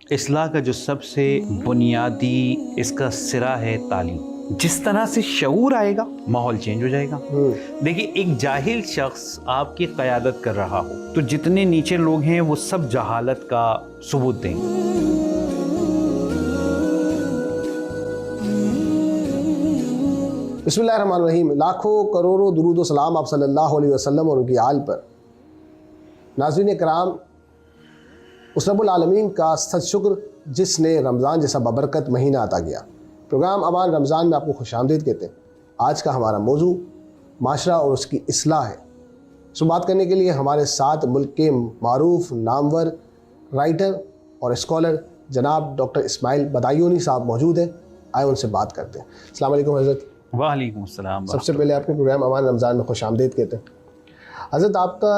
इस्लाह का जो सबसे बुनियादी इसका सिरा है तालीम। जिस तरह से शऊर आएगा माहौल चेंज हो जाएगा। देखिए, एक जाहिल शख्स आपकी क़यादत कर रहा हो तो जितने नीचे लोग हैं वो सब जहालत का सबूत देंगे। बिस्मिल्लाहिर्रहमानिर्रहीम। लाखों करोड़ों दुरूद व सलाम आप सल्लल्लाहु अलैहि वसल्लम और उनकी आल पर। नाज़रीन कराम, उस रब्बुल आलमीन का सत्शुक्र जिसने रमज़ान जैसा बबरकत महीना अता किया। प्रोग्राम अमान रमज़ान में आपको खुशामदीद कहते हैं। आज का हमारा मौजू माशरा और उसकी इस्लाह है। सो बात करने के लिए हमारे साथ मुल्क के मारूफ नामवर राइटर और स्कॉलर जनाब डॉक्टर इस्माइल बदायूनी साहब मौजूद हैं। आए उनसे बात करते हैं। अस्सलाम वालेकुम हज़रत। वालेकुम अस्सलाम। सबसे पहले आपके प्रोग्राम अमान रमज़ान में खुशामदीद कहते हैं। हज़रत, आपका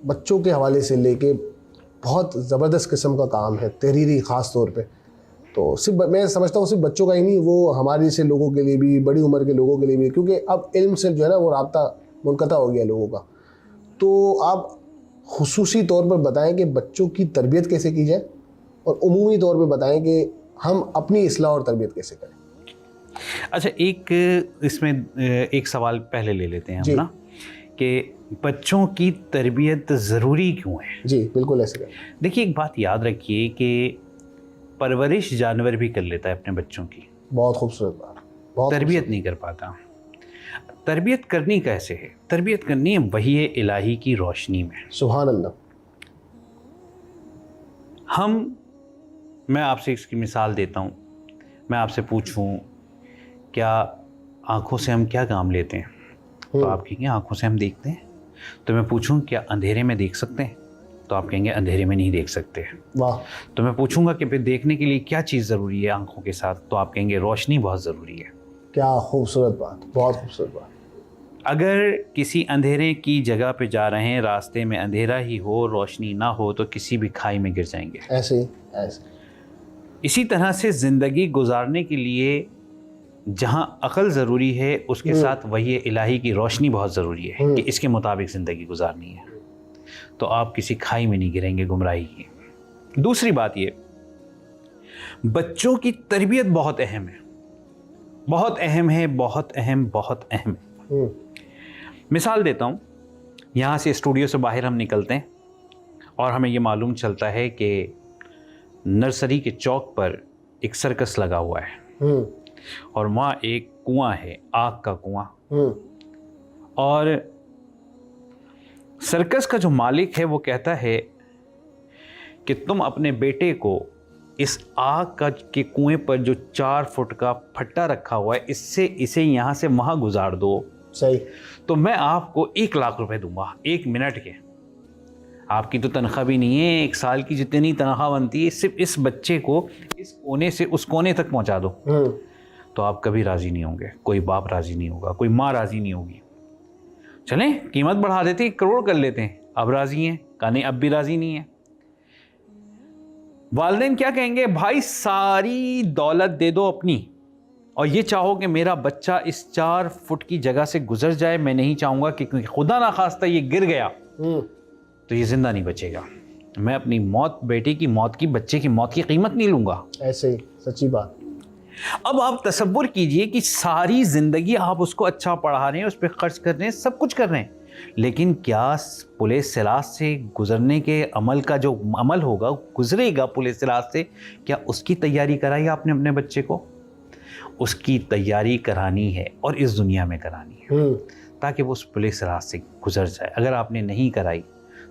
बच्चों के हवाले से लेके बहुत ज़बरदस्त किस्म का काम है, तहरीरी ख़ास तौर पे। तो सिर्फ मैं समझता हूँ सिर्फ बच्चों का ही नहीं, वो हमारे से लोगों के लिए भी, बड़ी उम्र के लोगों के लिए भी, क्योंकि अब इल्म से जो है ना वो राब्ता मुनक़ता हो गया लोगों का। तो आप खुसूसी तौर पर बताएं कि बच्चों की तरबियत कैसे की जाए और उमूमी तौर पर बताएं कि हम अपनी इस्लाह और तरबियत कैसे करें। अच्छा, एक इसमें एक सवाल पहले ले लेते हैं हम ना, कि बच्चों की तरबियत ज़रूरी क्यों है। जी बिल्कुल ऐसे करें। देखिए, एक बात याद रखिए कि परवरिश जानवर भी कर लेता है अपने बच्चों की। बहुत खूबसूरत बात। बहुत तरबियत नहीं कर पाता। तरबियत करनी कैसे है? तरबियत करनी है वही है इलाही की रोशनी में। सुभान अल्लाह। मैं आपसे इसकी मिसाल देता हूँ। मैं आपसे पूछूं क्या आँखों से हम क्या काम लेते हैं, तो आप कहेंगे आँखों से हम देखते हैं। तो मैं पूछूं क्या अंधेरे में देख सकते हैं, तो आप कहेंगे अंधेरे में नहीं देख सकते। वाह। तो मैं पूछूंगा कि फिर देखने के लिए क्या चीज़ ज़रूरी है आँखों के साथ, तो आप कहेंगे रोशनी बहुत ज़रूरी है। क्या खूबसूरत बात, बहुत खूबसूरत बात। अगर किसी अंधेरे की जगह पे जा रहे हैं, रास्ते में अंधेरा ही हो, रोशनी ना हो, तो किसी भी खाई में गिर जाएंगे। ऐसे ही ऐसे। इसी तरह से ज़िंदगी गुजारने के लिए जहाँ अक़ल ज़रूरी है, उसके साथ वही इलाही की रोशनी बहुत ज़रूरी है कि इसके मुताबिक ज़िंदगी गुजारनी है, तो आप किसी खाई में नहीं गिरेंगे गुमराही की। दूसरी बात ये, बच्चों की तरबियत बहुत अहम है, बहुत अहम है, बहुत अहम, बहुत अहम है। मिसाल देता हूँ, यहाँ से स्टूडियो से बाहर हम निकलते हैं और हमें ये मालूम चलता है कि नर्सरी के चौक पर एक सर्कस लगा हुआ है और वहाँ एक कुआं है, आग का कुआं। और सर्कस का जो मालिक है वो कहता है कि तुम अपने बेटे को इस आग का के कुएं पर जो 4 फुट का फट्टा रखा हुआ है, इससे इसे यहाँ से वहाँ गुजार दो। सही। तो मैं आपको 1 लाख रुपए दूंगा 1 मिनट के। आपकी तो तनख्वाह भी नहीं है, 1 साल की जितनी तनख्वाह बनती है, सिर्फ इस बच्चे को इस कोने से उस कोने तक पहुँचा दो। तो आप कभी राज़ी नहीं होंगे, कोई बाप राज़ी नहीं होगा, कोई माँ राज़ी नहीं होगी। चलें कीमत बढ़ा देते हैं, 1 करोड़ कर लेते हैं। अब राज़ी हैं? कहा नहीं, अब भी राज़ी नहीं है। वालिदैन क्या कहेंगे, भाई सारी दौलत दे दो अपनी और ये चाहो कि मेरा बच्चा इस 4 फुट की जगह से गुजर जाए। मैं नहीं चाहूँगा कि खुदा ना खास्ता ये गिर गया तो ये ज़िंदा नहीं बचेगा। मैं अपनी मौत, बेटे की मौत की, बच्चे की मौत की कीमत नहीं लूँगा। ऐसे ही, सच्ची बात। अब आप तसव्वुर कीजिए कि सारी ज़िंदगी आप उसको अच्छा पढ़ा रहे हैं, उस पर खर्च कर रहे हैं, सब कुछ कर रहे हैं, लेकिन क्या पुलिस सिलास से गुजरने के अमल का जो अमल होगा, गुजरेगा पुलिस सिलास से, क्या उसकी तैयारी कराई आपने अपने बच्चे को? उसकी तैयारी करानी है और इस दुनिया में करानी है ताकि वो उस पुलिस सिलास से गुजर जाए। अगर आपने नहीं कराई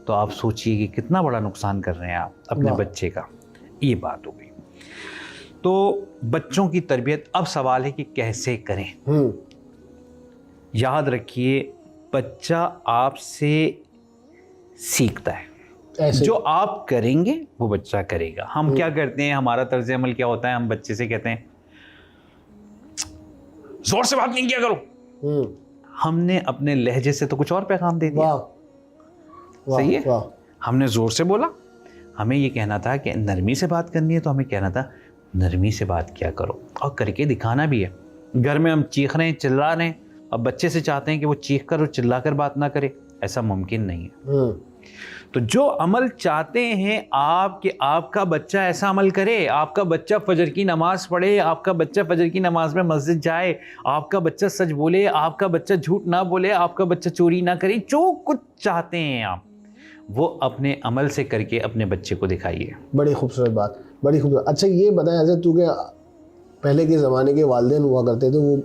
तो आप सोचिए कि कितना बड़ा नुकसान कर रहे हैं आप अपने बच्चे का। ये बात हो गई। तो बच्चों की तरबियत, अब सवाल है कि कैसे करें। याद रखिए, बच्चा आपसे सीखता है। जो आप करेंगे वो बच्चा करेगा। हम क्या करते हैं, हमारा तर्ज अमल क्या होता है, हम बच्चे से कहते हैं जोर से बात नहीं किया करो। हमने अपने लहजे से तो कुछ और पैगाम दे दिया। सही है, हमने जोर से बोला। हमें ये कहना था कि नरमी से बात करनी है, तो हमें कहना था नरमी से बात किया करो, और करके दिखाना भी है। घर में हम चीख रहे हैं, चिल्ला रहे हैं, अब बच्चे से चाहते हैं कि वो चीख कर और चिल्ला कर बात ना करे, ऐसा मुमकिन नहीं है। तो जो अमल चाहते हैं आप कि आपका बच्चा ऐसा अमल करे, आपका बच्चा फजर की नमाज़ पढ़े, आपका बच्चा फजर की नमाज में मस्जिद जाए, आपका बच्चा सच बोले, आपका बच्चा झूठ ना बोले, आपका बच्चा चोरी ना करे, जो कुछ चाहते हैं आप वो अपने अमल से करके अपने बच्चे को दिखाइए। बड़ी खूबसूरत बात, बड़ी खूबसूरत। अच्छा ये बताएं हज़रत, चूँकि पहले के ज़माने के वालिदैन हुआ करते थे, वो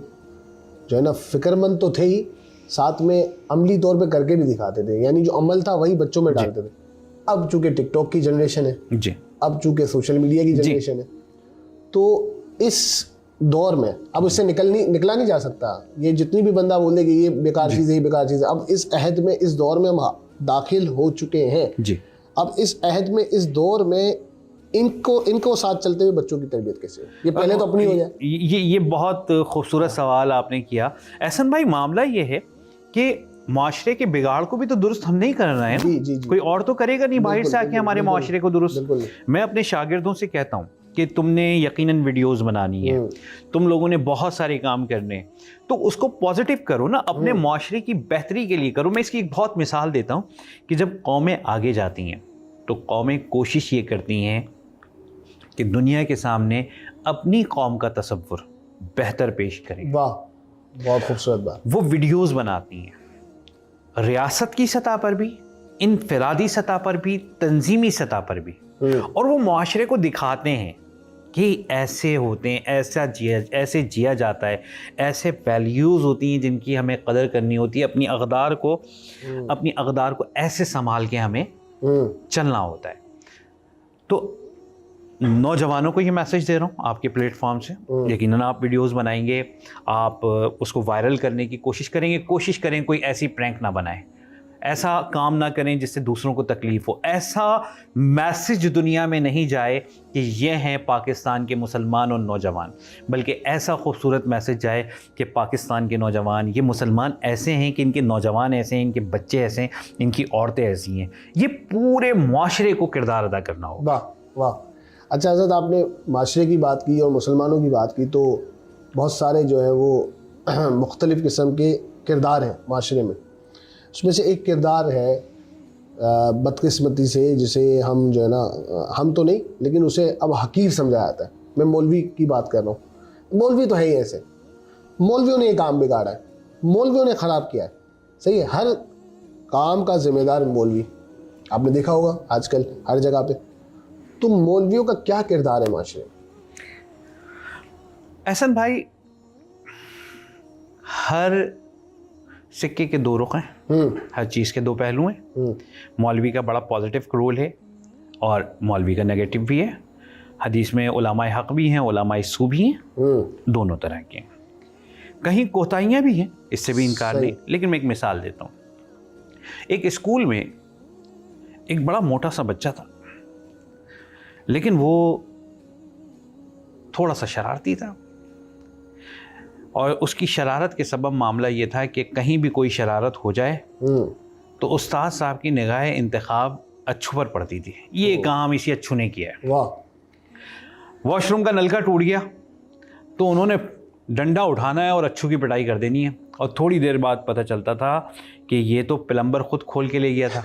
जो है ना फ़िक्रमंद तो थे ही, साथ में अमली तौर पे करके भी दिखाते थे, यानी जो अमल था वही बच्चों में डालते थे। अब चूँकि टिकटॉक की जनरेशन है जी, अब चूँकि सोशल मीडिया की जनरेशन है, तो इस दौर में अब इससे निकला नहीं जा सकता। ये जितनी भी बंदा बोले कि ये बेकार चीज़ है, ये बेकार चीज़ है, अब इस अहद में, इस दौर में हम दाखिल हो चुके हैं जी। अब इस अहद में, इस दौर में इनको साथ चलते हुए बच्चों की तरबियत कैसे हो? ये पहले तो अपनी हो जाए। ये बहुत खूबसूरत सवाल आपने किया एहसन भाई। मामला ये है कि माशरे के बिगाड़ को भी तो दुरुस्त हम नहीं कर रहे हैं ना। जी, जी, जी। कोई और तो करेगा नहीं बाहर से आके हमारे माशरे को दुरुस्त। बिल्कुल। मैं अपने शागिर्दों से कहता हूँ कि तुमने यकीनन वीडियोस बनानी है, तुम लोगों ने बहुत सारे काम करने, तो उसको पॉजिटिव करो ना, अपने माशरे की बेहतरी के लिए करो। मैं इसकी एक बहुत मिसाल देता हूँ कि जब कौमें आगे जाती हैं तो कौमें कोशिश ये करती हैं कि दुनिया के सामने अपनी कौम का तसव्वुर बेहतर पेश करें। वाह, बहुत खूबसूरत बात। वो वीडियोस बनाती हैं रियासत की सतह पर भी, इनफरादी सतह पर भी, तंजीमी सतह पर भी, और वो माशरे को दिखाते हैं कि ऐसे होते हैं, ऐसे जिया जाता है, ऐसे वैल्यूज़ होती हैं जिनकी हमें कदर करनी होती है, अपनी अक़दार को ऐसे संभाल के हमें चलना होता है। तो नौजवानों को ये मैसेज दे रहा हूँ आपके प्लेटफॉर्म से, यकीनन आप वीडियोस बनाएंगे, आप उसको वायरल करने की कोशिश करें कोई ऐसी प्रैंक ना बनाएं, ऐसा काम ना करें जिससे दूसरों को तकलीफ हो, ऐसा मैसेज दुनिया में नहीं जाए कि ये हैं पाकिस्तान के मुसलमान और नौजवान, बल्कि ऐसा खूबसूरत मैसेज जाए कि पाकिस्तान के नौजवान, ये मुसलमान ऐसे हैं कि इनके नौजवान ऐसे हैं, इनके बच्चे ऐसे हैं, इनकी औरतें ऐसी हैं। ये पूरे माशरे को किरदार अदा करना होगा। वाह वाह। अच्छा हज़रत, आपने माशरे की बात की और मुसलमानों की बात की, तो बहुत सारे जो है वो मुख्तलिफ़ किस्म के किरदार हैं माशरे में। उसमें से एक किरदार है बदकिस्मती से, जिसे हम जो है ना, हम तो नहीं लेकिन उसे अब हकीर समझा जाता है। मैं मौलवी की बात कर रहा हूँ। मौलवी तो है ही ऐसे, मौलवियों ने ये काम बिगाड़ा है, मौलवियों ने ख़राब किया है। सही है, हर काम का ज़िम्मेदार मौलवी, आपने देखा होगा आजकल हर जगह पे। तो मौलवियों का क्या किरदार है माशरे में? एहसन भाई, हर सिक्के के दो रुख हैं, हर चीज़ के दो पहलू हैं। मौलवी का बड़ा पॉजिटिव रोल है और मौलवी का नेगेटिव भी है। हदीस में उलमाए हक़ भी हैं, उलमाए सू भी हैं, दोनों तरह के हैं। कहीं कोताहियाँ भी हैं, इससे भी इनकार नहीं। लेकिन मैं एक मिसाल देता हूँ। एक स्कूल में एक बड़ा मोटा सा बच्चा था, लेकिन वो थोड़ा सा शरारती था, और उसकी शरारत के सबब मामला ये था कि कहीं भी कोई शरारत हो जाए तो उस्ताद साहब की निगाह इंतखाब अच्छू पर पड़ती थी। ये काम इसी अच्छू ने किया है। वाह। वॉशरूम का नलका टूट गया तो उन्होंने डंडा उठाना है और अच्छू की पिटाई कर देनी है, और थोड़ी देर बाद पता चलता था कि ये तो प्लम्बर खुद खोल के ले गया था।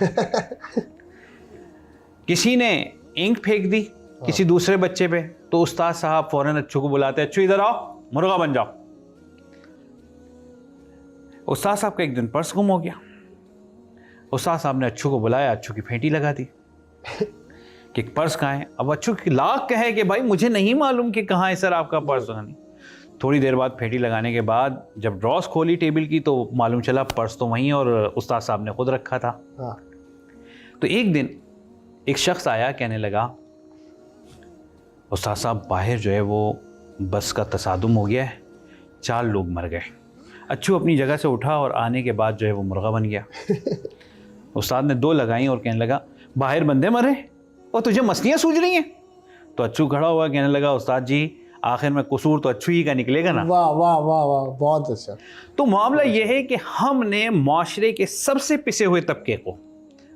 किसी ने इंक फेंक दी किसी दूसरे बच्चे पे, तो उस्ताद साहब फौरन अच्छू को बुलाते, अच्छू इधर आओ, मुर्गा बन जाओ। उस्ताद साहब का एक दिन पर्स गुम हो गया। उस्ताद साहब ने अच्छू को बुलाया, अच्छू की फेंटी लगा दी कि पर्स कहाँ है। अब अच्छू की लाख कहे कि भाई मुझे नहीं मालूम कि कहाँ है सर आपका पर्स। नहीं, थोड़ी देर बाद फेंटी लगाने के बाद जब ड्रॉस खोली टेबल की तो मालूम चला पर्स तो वहीं और उस्ताद साहब ने खुद रखा था। तो एक दिन एक शख्स आया, कहने लगा उस्ताद साहब बाहर जो है वो बस का तसादुम हो गया है, 4 लोग मर गए। अच्छू अपनी जगह से उठा और आने के बाद जो है वो मुर्गा बन गया। उस्ताद ने 2 लगाई और कहने लगा बाहर बंदे मरे और तुझे मसलियाँ सूझ रही हैं। तो अच्छू खड़ा हुआ, कहने लगा उस्ताद जी आखिर में कसूर तो अच्छू ही का निकलेगा ना। वाह वाह वाह वाह, बहुत अच्छा। तो मामला यह है कि हमने माशरे के सबसे पिसे हुए तबके को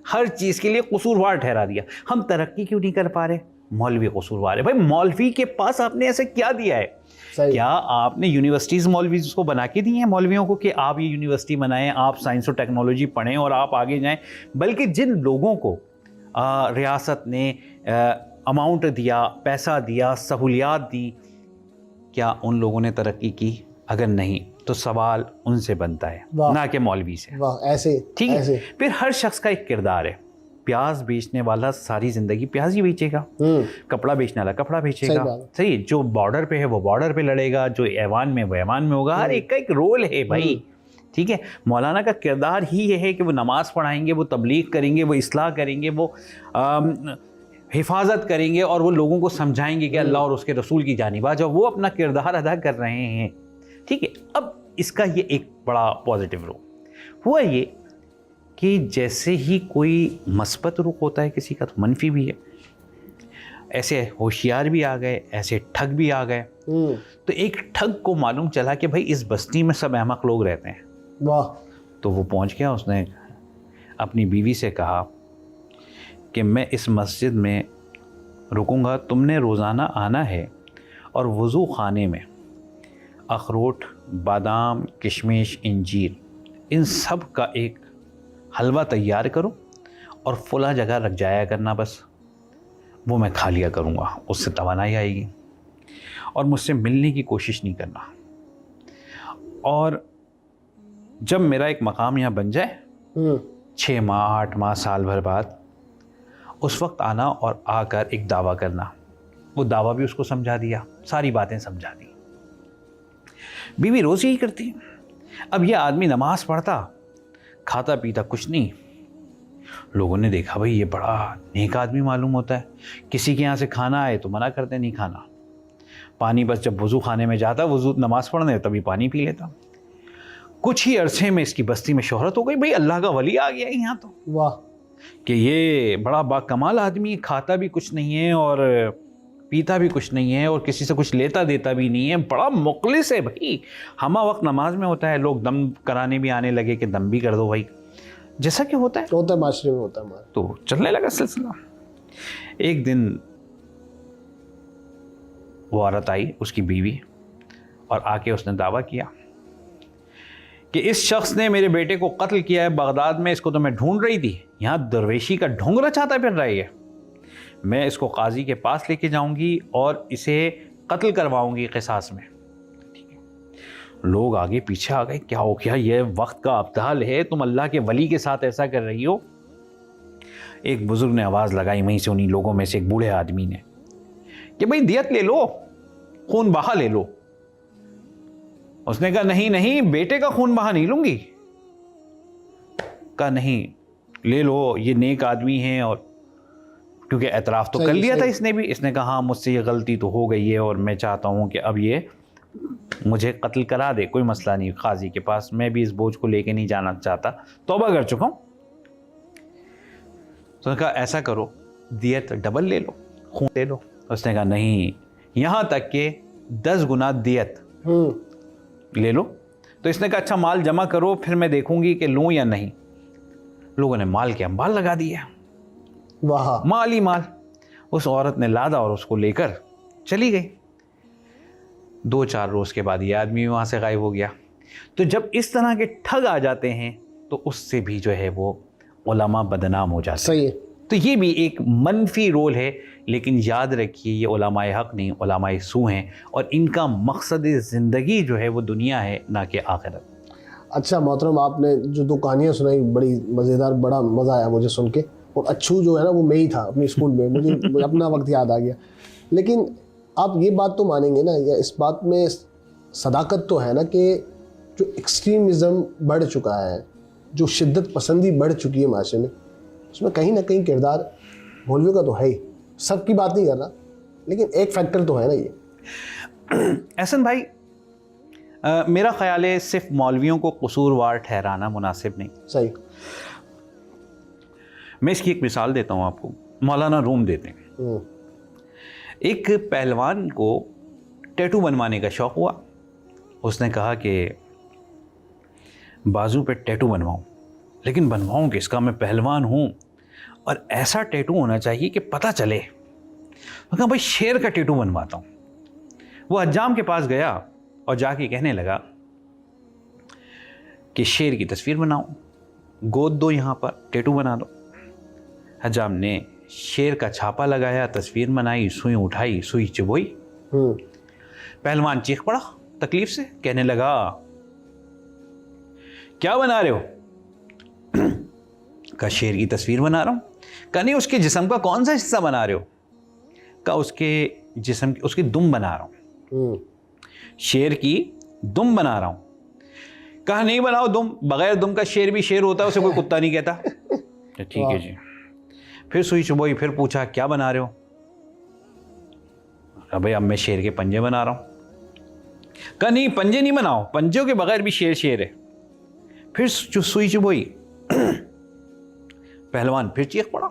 हर चीज़ के लिए कसूरवार ठहरा दिया। हम तरक्की क्यों नहीं कर पा रहे? मौलवी कसूरवार है। भाई मौलवी के पास आपने ऐसा क्या दिया है? क्या आपने यूनिवर्सिटीज़ मौलवीज़ को बना के दी हैं मौलवियों को कि आप ये यूनिवर्सिटी बनाएं, आप साइंस और टेक्नोलॉजी पढ़ें और आप आगे जाएं? बल्कि जिन लोगों को रियासत ने अमाउंट दिया, पैसा दिया, सहूलियात दी, क्या उन लोगों ने तरक्की की? अगर नहीं तो सवाल उनसे बनता है, ना कि मौलवी से। वाह, ऐसे ठीक है। ऐसे। फिर हर शख्स का एक किरदार है। प्याज बेचने वाला सारी जिंदगी प्याज ही बेचेगा, कपड़ा बेचने वाला कपड़ा बेचेगा, सही। जो बॉर्डर पे है वो बॉर्डर पे लड़ेगा, जो ऐवान में वो ऐवान में होगा। हर एक का एक रोल है भाई, ठीक है। मौलाना का किरदार ही ये है कि वो नमाज पढ़ाएंगे, वो तबलीग करेंगे, वो इस्लाह करेंगे, वो हिफाजत करेंगे और वो लोगों को समझाएंगे कि अल्लाह और उसके रसूल की जानिब आ जाओ। वो अपना किरदार अदा कर रहे हैं, ठीक है। अब इसका ये एक बड़ा पॉजिटिव रुख हुआ ये कि जैसे ही कोई मस्बत रुख होता है किसी का, तो मनफी भी है। ऐसे होशियार भी आ गए, ऐसे ठग भी आ गए। तो एक ठग को मालूम चला कि भाई इस बस्ती में सब अहमक लोग रहते हैं। वाह। तो वो पहुंच गया, उसने अपनी बीवी से कहा कि मैं इस मस्जिद में रुकूंगा, तुमने रोज़ाना आना है और वज़ू खाने में अखरोट, बादाम, किशमिश, इंजीर, इन सब का एक हलवा तैयार करो और फुला जगह रख जाया करना, बस वो मैं खा लिया करूँगा, उससे तवानाई आएगी। और मुझसे मिलने की कोशिश नहीं करना। और जब मेरा एक मकाम यहाँ बन जाए, 6 माह, 8 माह, साल भर बाद, उस वक्त आना और आकर एक दावा करना। वो दावा भी उसको समझा दिया, सारी बातें समझा दी। बीवी रोज़ यही करती। अब ये आदमी नमाज पढ़ता, खाता पीता कुछ नहीं। लोगों ने देखा भाई ये बड़ा नेक आदमी मालूम होता है, किसी के यहाँ से खाना आए तो मना करते नहीं खाना। पानी बस जब वज़ू खाने में जाता, वज़ू नमाज पढ़ने तभी पानी पी लेता। कुछ ही अरसे में इसकी बस्ती में शोहरत हो गई, भाई अल्लाह का वली आ गया यहाँ तो। वाह। कि ये बड़ा बाकमाल आदमी, खाता भी कुछ नहीं है और पीता भी कुछ नहीं है और किसी से कुछ लेता देता भी नहीं है, बड़ा मुखलिस है भाई। हमा वक्त नमाज में होता है, लोग दम कराने भी आने लगे कि दम भी कर दो भाई, जैसा कि होता है माशरे में होता है। तो चलने लगा सिलसिला। एक दिन वो औरत आई, उसकी बीवी, और आके उसने दावा किया कि इस शख्स ने मेरे बेटे को कत्ल किया है बगदाद में, इसको तो मैं ढूंढ रही थी, यहाँ दरवेशी का ढोंग रचाता फिर रही है। मैं इसको काजी के पास लेके जाऊंगी और इसे कत्ल करवाऊंगी क़िसास में। ठीक है। लोग आगे पीछे आ गए, क्या हो गया, ये वक्त का अब्ताल है, तुम अल्लाह के वली के साथ ऐसा कर रही हो। एक बुजुर्ग ने आवाज़ लगाई वहीं से, उन्हीं लोगों में से एक बूढ़े आदमी ने, कि भाई दियत ले लो, खून बहा ले लो। उसने कहा नहीं नहीं, बेटे का खून बहा नहीं लूंगी। कहा नहीं, ले लो, ये नेक आदमी है। और क्योंकि एतराफ़ तो कर लिया था इसने भी, इसने कहा हाँ मुझसे ये गलती तो हो गई है और मैं चाहता हूँ कि अब ये मुझे कत्ल करा दे, कोई मसला नहीं, काजी के पास मैं भी इस बोझ को लेके नहीं जाना चाहता, तौबा कर चुका हूँ। तो उसने कहा ऐसा करो, दियत डबल ले लो, खून ले लो। उसने कहा नहीं, यहाँ तक के 10 गुना दियत ले लो। तो इसने कहा अच्छा माल जमा करो, फिर मैं देखूंगी कि लूं या नहीं। लोगों ने माल के अंबाल लगा दिया, वाह, माल ही माल। उस औरत ने लादा और उसको लेकर चली गई। 2-4 रोज के बाद ये आदमी वहां से गायब हो गया। तो जब इस तरह के ठग आ जाते हैं तो उससे भी जो है वो उलमा बदनाम हो जाते हैं। सही है। तो ये भी एक मनफी रोल है, लेकिन याद रखिए ये उलमाए हक नहीं, उलमाए सू हैं, और इनका मकसद ज़िंदगी जो है वो दुनिया है, ना कि आखिरत। अच्छा मोहतरम, आपने जो 2 कहानियाँ सुनाई बड़ी मज़ेदार, बड़ा मज़ा आया मुझे सुन के। और अच्छू जो है ना वो मैं ही था अपने स्कूल में, मुझे अपना वक्त याद आ गया। लेकिन आप ये बात तो मानेंगे ना, या इस बात में सदाकत तो है ना, कि जो एक्सट्रीमिज़म बढ़ चुका है, जो शिद्दत पसंदी बढ़ चुकी है माशरे में, उसमें कहीं ना कहीं किरदार मौलवियों का तो है ही। सबकी बात नहीं कर रहा, लेकिन एक फैक्टर तो है ना ये। एहसन भाई, मेरा ख्याल है सिर्फ मौलवियों को कसूरवार ठहराना मुनासिब नहीं। सही। मैं इसकी एक मिसाल देता हूँ आपको। मौलाना रूम देते हैं। एक पहलवान को टैटू बनवाने का शौक़ हुआ। उसने कहा कि बाजू पे टैटू बनवाऊँ, लेकिन बनवाऊँ किसका, मैं पहलवान हूँ और ऐसा टैटू होना चाहिए कि पता चले। तो कहा भाई शेर का टैटू बनवाता हूँ। वो हज्जाम के पास गया और जाके कहने लगा कि शेर की तस्वीर बनाओ, गोद दो, यहाँ पर टैटू बना दो। हजाम ने शेर का छापा लगाया, तस्वीर बनाई, सुई उठाई, सुई चुभोई। पहलवान चीख पड़ा तकलीफ से, कहने लगा क्या बना रहे हो? कहा शेर की तस्वीर बना रहा हूं। कहा नहीं, उसके जिस्म का कौन सा हिस्सा बना रहे हो? कहा उसके जिस्म की, उसकी दुम बना रहा हूं। शेर की दुम बना रहा हूं। कहा नहीं बनाओ दुम, बगैर दुम का शेर भी शेर होता है, उसे कोई कुत्ता नहीं कहता। ठीक है जी। फिर सुई चुभोई, फिर पूछा क्या बना रहे हो? भाई अब मैं शेर के पंजे बना रहा हूं। कहा नहीं, पंजे नहीं बनाओ, पंजों के बगैर भी शेर शेर है। फिर सुई चुभोई, पहलवान फिर चीख पड़ा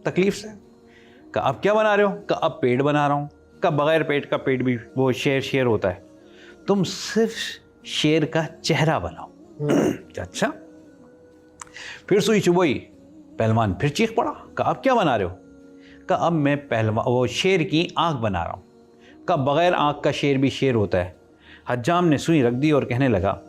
तकलीफ से। कहा अब क्या बना रहे हो? कहा अब पेट बना रहा हूं। कहा बगैर पेट का पेट भी वो शेर शेर होता है, तुम सिर्फ शेर का चेहरा बनाओ। अच्छा। फिर सुई चुभोई, पहलवान फिर चीख पड़ा। कहा अब क्या बना रहे हो? कहा अब मैं वो शेर की आंख बना रहा हूं। कहा बगैर आंख का शेर भी शेर होता है। हज्जाम ने सुई रख दी और कहने लगा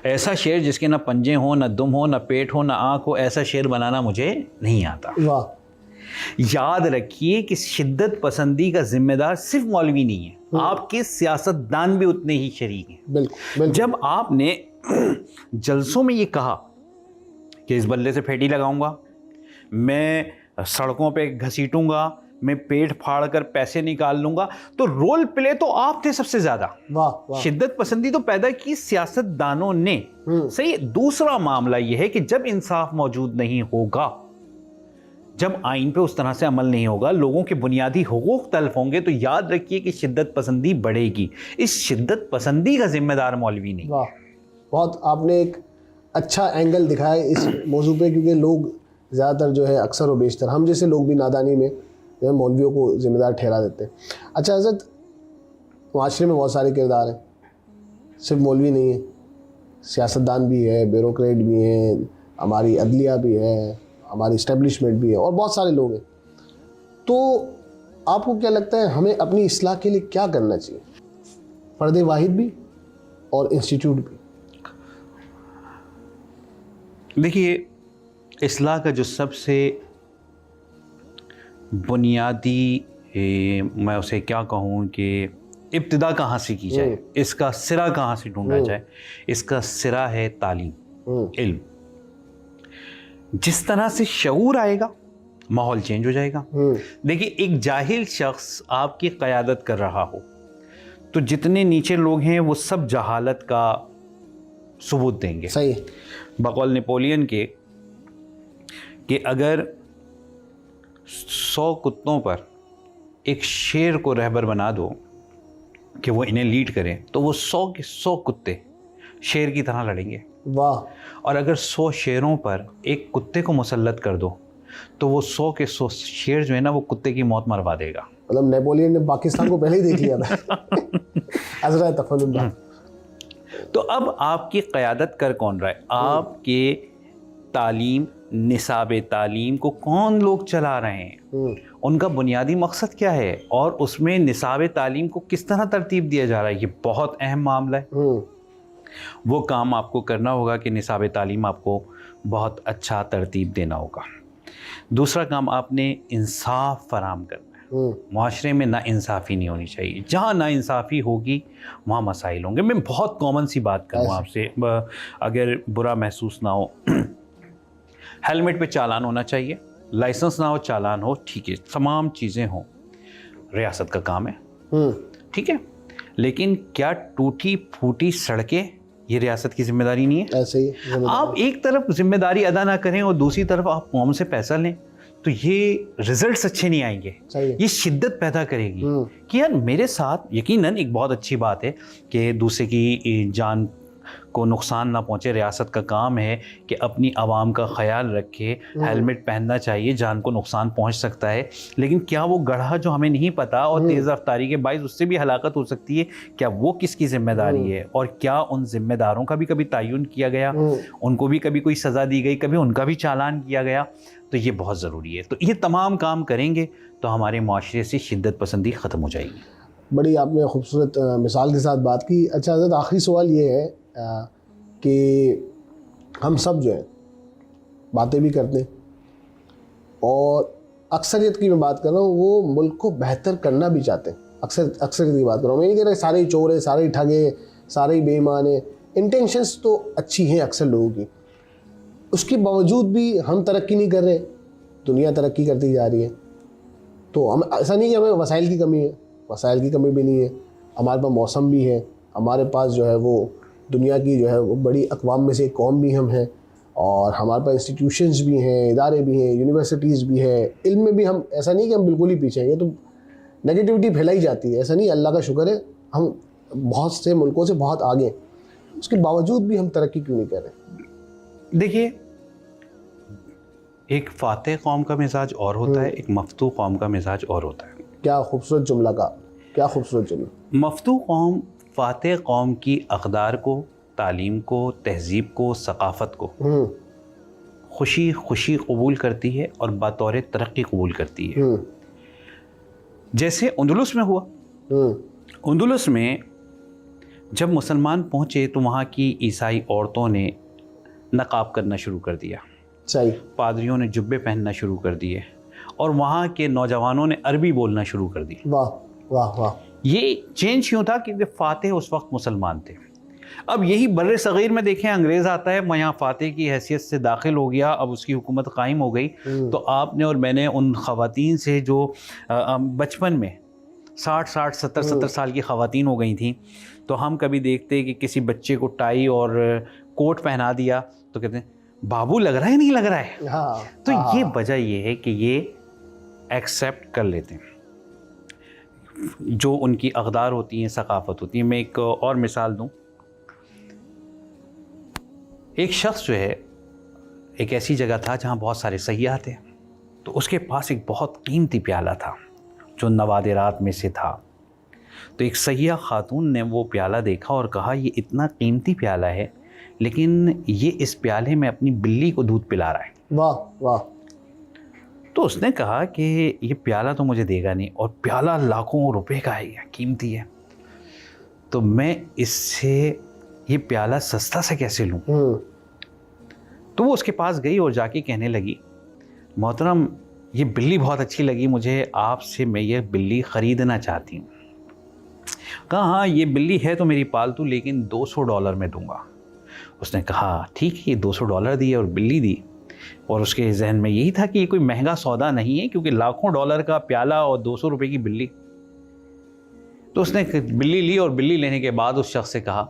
ऐसा शेर जिसके ना पंजे हो, ना दुम हो, ना पेट हो, ना आंख हो, ऐसा शेर बनाना मुझे नहीं आता। वाह। याद रखिए कि शिद्दत पसंदी का जिम्मेदार सिर्फ मौलवी नहीं है, आपके सियासतदान भी उतने ही शरीक हैं। बिल्कुल। जब आपने जलसों में ये कहा कि इस बल्ले से फेटी लगाऊंगा, मैं सड़कों पे घसीटूंगा, मैं पेट फाड़ कर पैसे निकाल लूंगा, तो रोल प्ले तो आप थे सबसे ज्यादा। वाह। शिद्दत पसंदी तो पैदा की सियासतदानों ने। सही। दूसरा मामला यह है कि जब इंसाफ मौजूद नहीं होगा, जब आइन पे उस तरह से अमल नहीं होगा, लोगों के बुनियादी हुकूक तल्फ होंगे, तो याद रखिए कि शिद्दत पसंदी बढ़ेगी। इस शिद्दत पसंदी का जिम्मेदार मौलवी नहीं। वाह, बहुत आपने एक अच्छा एंगल दिखाया इस मौजू पे, क्योंकि लोग ज़्यादातर जो है अक्सर व बेशतर हम जैसे लोग भी नादानी में जो है मौलवियों को ज़िम्मेदार ठहरा देते हैं। अच्छा हज़रत, माशरे में बहुत सारे किरदार हैं, सिर्फ मौलवी नहीं है, सियासतदान भी है, ब्यूरोक्रेट भी हैं, हमारी अदलिया भी है, हमारी इस्टेब्लिशमेंट भी है, और बहुत सारे लोग हैं। तो आपको क्या लगता है हमें अपनी इस्लाह के लिए क्या करना चाहिए? फ़र्द वाहिद भी और इंस्टीट्यूट भी। देखिए, इस्लाह का जो सबसे बुनियादी मैं उसे क्या कहूँ कि इब्तिदा कहाँ से की जाए, इसका सिरा कहाँ से ढूंढा जाए, इसका सिरा है तालीम, इल्म। जिस तरह से शऊर आएगा, माहौल चेंज हो जाएगा। देखिए, एक जाहिल शख्स आपकी क़यादत कर रहा हो तो जितने नीचे लोग हैं वो सब जहालत का सबूत देंगे। सही। बकौल नेपोलियन के कि अगर 100 कुत्तों पर एक शेर को रहबर बना दो कि वो इन्हें लीड करें, तो वो 100 के 100 कुत्ते शेर की तरह लड़ेंगे। वाह। और अगर 100 शेरों पर एक कुत्ते को मुसल्लत कर दो, तो वो 100 के 100 शेर जो है ना, वो कुत्ते की मौत मरवा देगा। मतलब नेपोलियन ने पाकिस्तान को पहले ही देख लिया था। अज़रा तफल्लुल्लाह। तो अब आपकी क़यादत कर कौन रहा है? आपके तालीम, निसाब तालीम को कौन लोग चला रहे हैं, उनका बुनियादी मकसद क्या है, और उसमें निसाब तालीम को किस तरह तरतीब दिया जा रहा है, ये बहुत अहम मामला है। वो काम आपको करना होगा कि निसाब तालीम आपको बहुत अच्छा तरतीब देना होगा। दूसरा काम, आपने इंसाफ फराम करना है। माशरे में ना इंसाफ़ी नहीं होनी चाहिए। जहाँ ना इंसाफ़ी होगी वहाँ मसाइल होंगे। मैं बहुत कॉमन सी बात करूँ आपसे, अगर बुरा महसूस ना हो, हेलमेट पे चालान होना चाहिए, लाइसेंस ना हो चालान हो, ठीक है, तमाम चीज़ें हों, रियासत का काम है, ठीक है। लेकिन क्या टूटी फूटी सड़कें ये रियासत की जिम्मेदारी नहीं है? ऐसे ही आप एक तरफ जिम्मेदारी अदा ना करें और दूसरी तरफ आप कौम से पैसा लें, तो ये रिजल्ट्स अच्छे नहीं आएंगे। ये शिद्दत पैदा करेगी कि यार मेरे साथ, यकीनन एक बहुत अच्छी बात है कि दूसरे की जान को नुकसान ना पहुंचे, रियासत का काम है कि अपनी आवाम का ख्याल रखे, हेलमेट पहनना चाहिए, जान को नुकसान पहुंच सकता है, लेकिन क्या वो गड्ढा जो हमें नहीं पता और तेज़ रफ्तारी के बाइस उससे भी हलाकत हो सकती है, क्या वो किसकी जिम्मेदारी है, और क्या उन जिम्मेदारों का भी कभी तयन किया गया, उनको भी कभी कोई सज़ा दी गई, कभी उनका भी चालान किया गया? तो ये बहुत ज़रूरी है। तो ये तमाम काम करेंगे तो हमारे माशरे से शिद्दत पसंदी ख़त्म हो जाएगी। बड़ी आपने खूबसूरत मिसाल के साथ बात की। अच्छा हज़रत, आखिरी सवाल ये है कि हम सब जो है बातें भी करते हैं, और अक्सरियत की मैं बात कर रहा हूँ, वो मुल्क को बेहतर करना भी चाहते हैं। अक्सरियत की बात कर रहा हूँ, मैं नहीं कह रहा सारे ही चोर हैं, सारे ही ठगे, सारे ही बेईमान हैं। इंटेंशंस तो अच्छी हैं अक्सर लोगों की, उसके बावजूद भी हम तरक्की नहीं कर रहे, दुनिया तरक्की करती जा रही है। तो हम ऐसा नहीं कि हमें वसाइल की कमी है, वसाइल की कमी भी नहीं है, हमारे पास मौसम भी है, हमारे पास जो है वो दुनिया की जो है वो बड़ी अक़वाम में से एक कौम भी हम हैं, और हमारे पास इंस्टीट्यूशंस भी हैं, इदारे भी हैं, यूनिवर्सिटीज़ भी हैं, इल्म में भी हम, ऐसा नहीं कि हम बिल्कुल ही पीछे हैं। ये तो नेगेटिविटी फैलाई जाती है, ऐसा नहीं, अल्लाह का शुक्र है हम बहुत से मुल्कों से बहुत आगे हैं, उसके बावजूद भी हम तरक्की क्यों नहीं कर रहे? देखिए, एक फातह कौम का मिजाज और होता है, एक मफतू कौम का मिजाज और होता है। क्या खूबसूरत जुमला का, क्या खूबसूरत जुमला। मफतू कौम फातह कौम की अक़दार को, तालीम को, तहज़ीब को, सक़ाफ़त को खुशी खुशी कबूल करती है और बतौर तरक्की कबूल करती है। जैसे अंदलुस में हुआ। अंदलुस में जब मुसलमान पहुँचे तो वहाँ की ईसाई औरतों ने नकाब करना शुरू कर दिया, सही, पादरियों ने जुब्बे पहनना शुरू कर दिए, और वहाँ के नौजवानों ने अरबी बोलना शुरू कर दी। वाह वाह वाह। ये चेंज क्यों था? क्योंकि फातेह उस वक्त मुसलमान थे। अब यही बर्रे सगीर में देखें, अंग्रेज़ आता है, यहाँ फातेह की हैसियत से दाखिल हो गया, अब उसकी हुकूमत कायम हो गई। तो आपने और मैंने उन ख़वातीन से जो बचपन में 60 70 साल की ख़वातीन हो गई थी, तो हम कभी देखते कि किसी बच्चे को टाई और कोट पहना दिया तो कहते हैं बाबू लग रहा है, नहीं लग रहा है। हाँ, तो ये वजह ये है कि ये एक्सेप्ट कर लेते हैं जो उनकी अक़दार होती हैं, सक़ाफ़त होती है। मैं एक और मिसाल दूं, एक शख्स जो है, एक ऐसी जगह था जहाँ बहुत सारे सयाह थे, तो उसके पास एक बहुत कीमती प्याला था जो नवादिरात में से था। तो एक सयाह खातून ने वो प्याला देखा और कहा ये इतना कीमती प्याला है, लेकिन ये इस प्याले में अपनी बिल्ली को दूध पिला रहा है। वाह वाह। तो उसने कहा कि ये प्याला तो मुझे देगा नहीं, और प्याला लाखों रुपए का है, कीमती है, तो मैं इससे ये प्याला सस्ता से कैसे लूँ। तो वो उसके पास गई और जाके कहने लगी, मोहतरम ये बिल्ली बहुत अच्छी लगी मुझे, आपसे मैं ये बिल्ली ख़रीदना चाहती हूँ। कहा हाँ ये बिल्ली है तो मेरी पालतू, लेकिन $200 में दूंगा। उसने कहा ठीक है, ये $200 दिए और बिल्ली दी, और उसके जहन में यही था कि ये कोई महंगा सौदा नहीं है, क्योंकि लाखों डॉलर का प्याला और 200 रुपये की बिल्ली। तो उसने बिल्ली ली, और बिल्ली लेने के बाद उस शख्स से कहा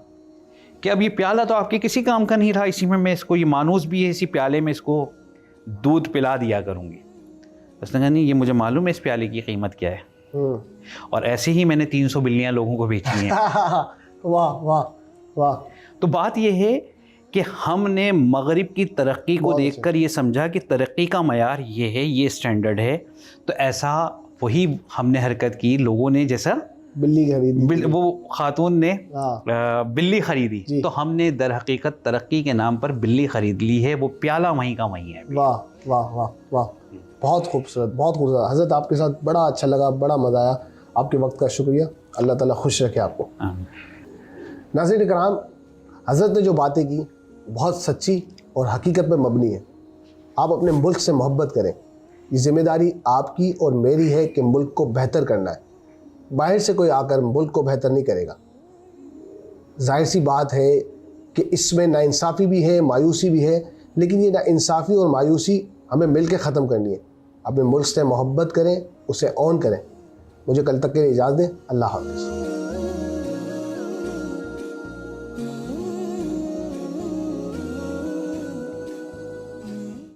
कि अब ये प्याला तो आपके किसी काम का नहीं रहा, इसी में मैं इसको, ये मानूस भी है, इसी प्याले में इसको दूध पिला दिया करूँगी। उसने कहा नहीं, ये मुझे मालूम है इस प्याले की कीमत क्या है, और ऐसे ही मैंने 300 बिल्लियाँ लोगों को बेची हैं। वाह वाह वाह। तो बात यह है कि हमने मगरिब की तरक्की को देखकर ये समझा कि तरक्की का मयार ये है, ये स्टैंडर्ड है, तो ऐसा वही हमने हरकत की। लोगों ने जैसा बिल्ली खरीदी, वो खातून ने बिल्ली खरीदी, तो हमने दर हकीकत तरक्की के नाम पर बिल्ली खरीद ली है, वो प्याला वहीं का वहीं है। वाह वाह वाह वाह, बहुत खूबसूरत, बहुत खूबसूरत। हज़रत आपके साथ बड़ा अच्छा लगा, बड़ा मज़ा आया, आपके वक्त का शुक्रिया, अल्लाह ताला खुश रखे आपको। नाज़रीन इकराम, हज़रत ने जो बातें की बहुत सच्ची और हकीकत पर मबनी है। आप अपने मुल्क से मोहब्बत करें, ये ज़िम्मेदारी आपकी और मेरी है कि मुल्क को बेहतर करना है। बाहर से कोई आकर मुल्क को बेहतर नहीं करेगा। जाहिर सी बात है कि इसमें नाइंसाफ़ी भी है, मायूसी भी है, लेकिन ये नाइंसाफ़ी और मायूसी हमें मिल के ख़त्म करनी है। अपने मुल्क से मोहब्बत करें, उसे ऑन करें। मुझे कल तक के लिए इजाज़त दें। अल्लाह हाफ़िज़।